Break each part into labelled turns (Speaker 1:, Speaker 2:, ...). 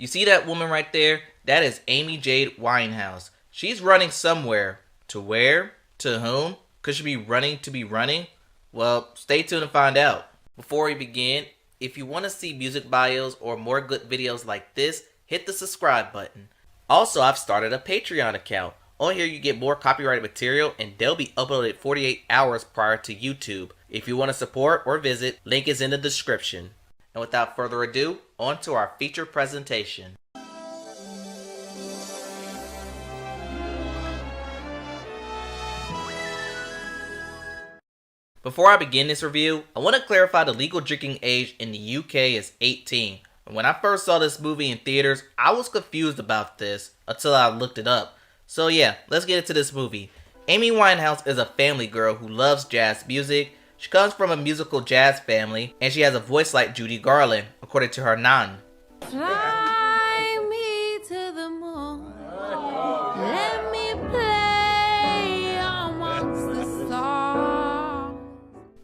Speaker 1: You see that woman right there? That is Amy Jade Winehouse. She's running somewhere. To where? To whom? Could she be running to be running? Well, stay tuned to find out. Before we begin, if you want to see music bios or more good videos like this, hit the subscribe button. Also, I've started a Patreon account. On here you get more copyrighted material and they'll be uploaded 48 hours prior to YouTube. If you want to support or visit, link is in the description. And without further ado, on to our feature presentation. Before I begin this review, I want to clarify the legal drinking age in the UK is 18. When I first saw this movie in theaters, I was confused about this until I looked it up. So yeah, let's get into this movie. Amy Winehouse is a family girl who loves jazz music. She comes from a musical jazz family, and she has a voice like Judy Garland, according to her nan.
Speaker 2: Fly me to the moon, let me play amongst the stars.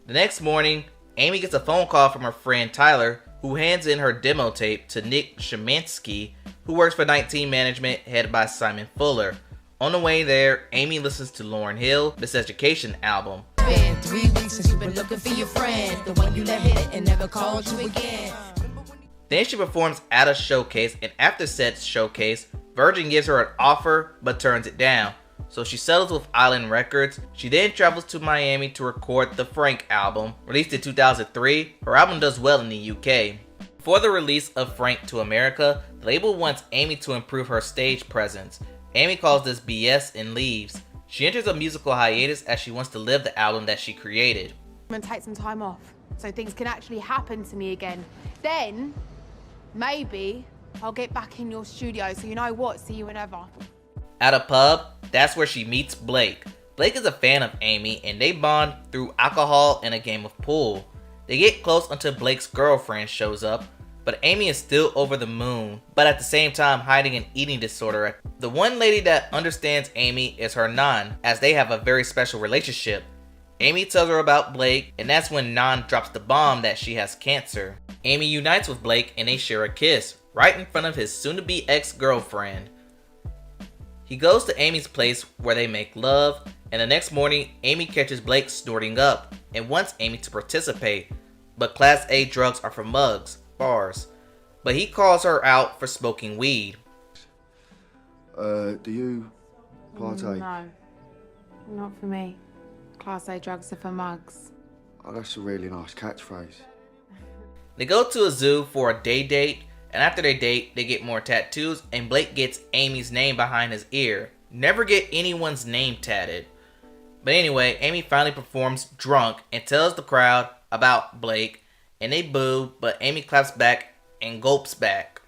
Speaker 1: The next morning, Amy gets a phone call from her friend Tyler, who hands in her demo tape to Nick Shemansky, who works for 19 Management, headed by Simon Fuller. On the way there, Amy listens to Lauryn Hill, Miseducation album.
Speaker 2: Been 3 weeks since you've been looking for your friend, the one you let hit and never called you again.
Speaker 1: Then she performs at a showcase, and after said showcase, Virgin gives her an offer but turns it down. So she settles with Island Records. She then travels to Miami to record the Frank album. Released in 2003, her album does well in the UK. Before the release of Frank to America, the label wants Amy to improve her stage presence. Amy calls this BS and leaves. She enters a musical hiatus as she wants to live the album that she created.
Speaker 3: I'm gonna take some time off so things can actually happen to me again. Then, maybe, I'll get back in your studio, so you know what, see you whenever.
Speaker 1: At a pub, that's where she meets Blake. Blake is a fan of Amy and they bond through alcohol and a game of pool. They get close until Blake's girlfriend shows up, but Amy is still over the moon, but at the same time hiding an eating disorder. The one lady that understands Amy is her nan, as they have a very special relationship. Amy tells her about Blake, and that's when nan drops the bomb that she has cancer. Amy unites with Blake and they share a kiss, right in front of his soon-to-be ex-girlfriend. He goes to Amy's place where they make love, and the next morning, Amy catches Blake snorting up and wants Amy to participate, but Class A drugs are for mugs, bars. But he calls her out for smoking weed.
Speaker 4: Do you partake?
Speaker 3: No, not for me. Class A drugs are for mugs.
Speaker 4: Oh, that's a really nice catchphrase.
Speaker 1: They go to a zoo for a day date, and after they date, they get more tattoos, and Blake gets Amy's name behind his ear. Never get anyone's name tatted. But anyway, Amy finally performs drunk and tells the crowd about Blake, and they boo, but Amy claps back and gulps back.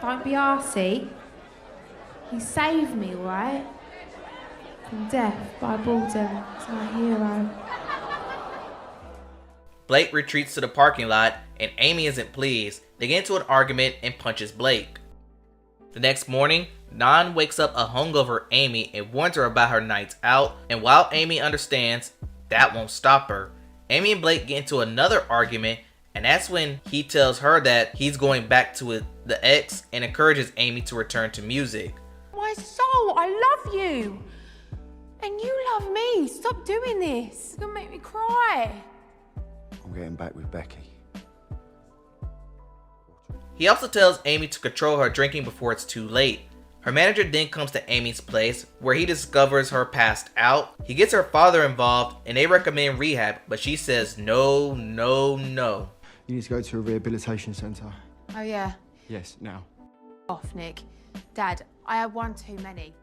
Speaker 3: Don't be arsey. He saved me, right? From death by boredom. He's my hero.
Speaker 1: Blake retreats to the parking lot, and Amy isn't pleased. They get into an argument and punches Blake. The next morning, nan wakes up a hungover Amy and warns her about her nights out, and while Amy understands, that won't stop her. Amy and Blake get into another argument, and that's when he tells her that he's going back to the ex and encourages Amy to return to music.
Speaker 3: My soul, I love you. And you love me. Stop doing this. It's gonna make me cry.
Speaker 4: I'm getting back with Becky.
Speaker 1: He also tells Amy to control her drinking before it's too late. Her manager then comes to Amy's place, where he discovers her passed out. He gets her father involved, and they recommend rehab, but she says no, no, no.
Speaker 4: You need to go to a rehabilitation centre.
Speaker 3: Oh yeah.
Speaker 4: Yes, now.
Speaker 3: Off, Nick. Dad, I had one too many.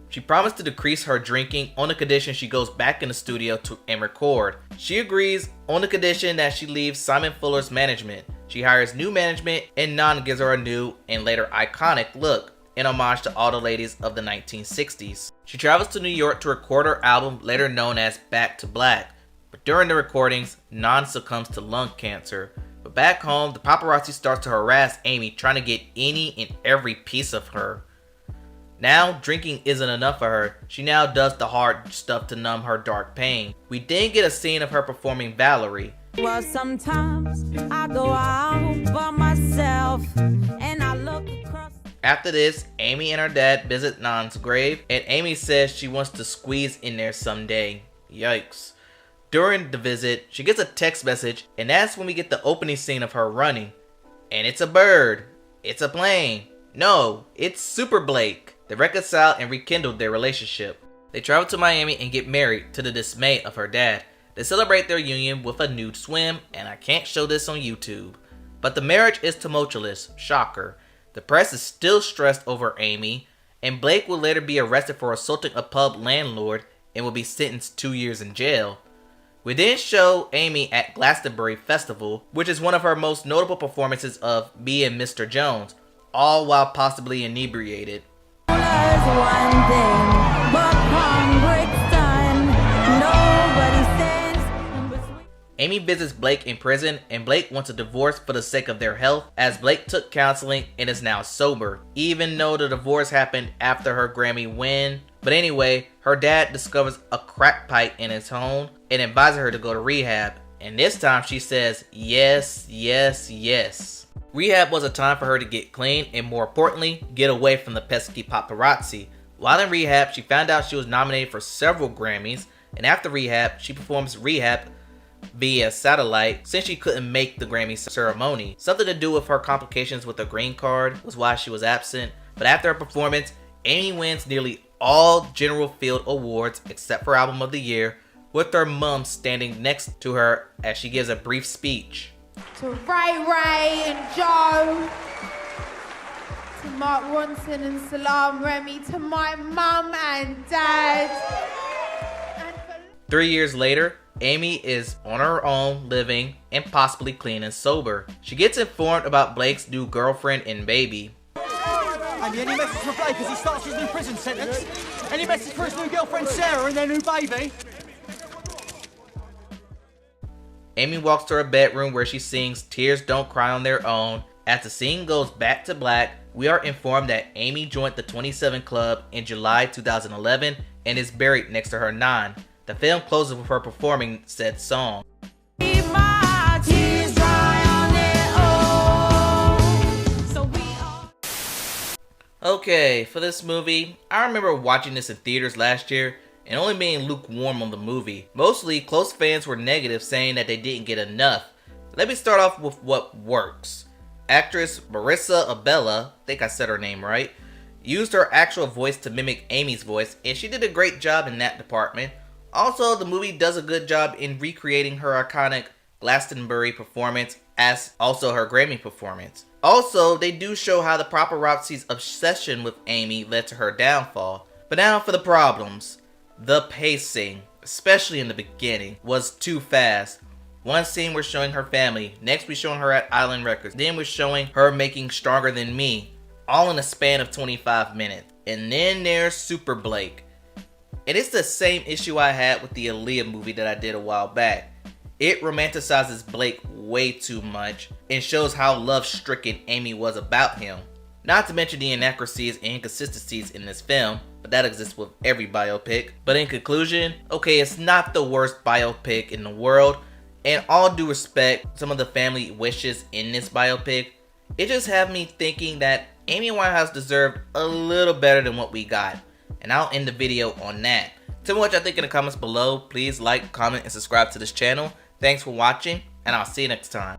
Speaker 1: She promised to decrease her drinking on the condition she goes back in the studio and record. She agrees on the condition that she leaves Simon Fuller's management. She hires new management, and nan gives her a new and later iconic look, in homage to all the ladies of the 1960s. She travels to New York to record her album, later known as Back to Black. But during the recordings, nan succumbs to lung cancer. But back home, the paparazzi starts to harass Amy, trying to get any and every piece of her. Now, drinking isn't enough for her. She now does the hard stuff to numb her dark pain. We then get a scene of her performing Valerie.
Speaker 2: Well, sometimes I go out by myself and I look across.
Speaker 1: After this, Amy and her dad visit Nan's grave, and Amy says she wants to squeeze in there someday. Yikes. During the visit, she gets a text message, and that's when we get the opening scene of her running. And it's a bird. It's a plane. No, it's Super Blake. They reconciled and rekindled their relationship. They travel to Miami and get married, to the dismay of her dad. They celebrate their union with a nude swim, and I can't show this on YouTube. But the marriage is tumultuous. Shocker. The press is still stressed over Amy, and Blake will later be arrested for assaulting a pub landlord and will be sentenced 2 years in jail. We then show Amy at Glastonbury Festival, which is one of her most notable performances of Me and Mr. Jones, all while possibly inebriated. Amy visits Blake in prison, and Blake wants a divorce for the sake of their health, as Blake took counseling and is now sober, even though the divorce happened after her Grammy win. But anyway, her dad discovers a crack pipe in his home and advises her to go to rehab, and this time she says yes, yes, yes. Rehab was a time for her to get clean and, more importantly, get away from the pesky paparazzi. While in rehab, she found out she was nominated for several Grammys, and after rehab, she performs rehab via satellite since she couldn't make the Grammy ceremony. Something to do with her complications with her green card was why she was absent, but after her performance, Amy wins nearly all general field awards except for Album of the Year, with her mom standing next to her as she gives a brief speech.
Speaker 3: To Ray and Joe, to Mark Ronson and Salam Remy, to my mum and dad.
Speaker 1: 3 years later, Amy is on her own, living and possibly clean and sober. She gets informed about Blake's new girlfriend and baby.
Speaker 5: Amy, any message for Blake as he starts his new prison sentence? Any message for his new girlfriend Sarah and their new baby?
Speaker 1: Amy walks to her bedroom where she sings Tears Don't Cry on Their Own. As the scene goes back to black, we are informed that Amy joined the 27 Club in July 2011 and is buried next to her Nan. The film closes with her performing said song. Okay, for this movie, I remember watching this in theaters last year and only being lukewarm on the movie. Mostly, close fans were negative, saying that they didn't get enough. Let me start off with what works. Actress Marisa Abela, I think I said her name right, used her actual voice to mimic Amy's voice, and she did a great job in that department. Also, the movie does a good job in recreating her iconic Glastonbury performance as also her Grammy performance. Also, they do show how the paparazzi's obsession with Amy led to her downfall. But now for the problems. The pacing, especially in the beginning, was too fast. One scene we're showing her family, next we're showing her at Island Records, then we're showing her making Stronger Than Me, all in a span of 25 minutes. And then there's Super Blake. And it's the same issue I had with the Aaliyah movie that I did a while back. It romanticizes Blake way too much and shows how love-stricken Amy was about him. Not to mention the inaccuracies and inconsistencies in this film, but that exists with every biopic. But in conclusion, okay, it's not the worst biopic in the world, and all due respect, some of the family wishes in this biopic, it just had me thinking that Amy Winehouse deserved a little better than what we got. And I'll end the video on that. Tell me what y'all think in the comments below. Please like, comment, and subscribe to this channel. Thanks for watching, and I'll see you next time.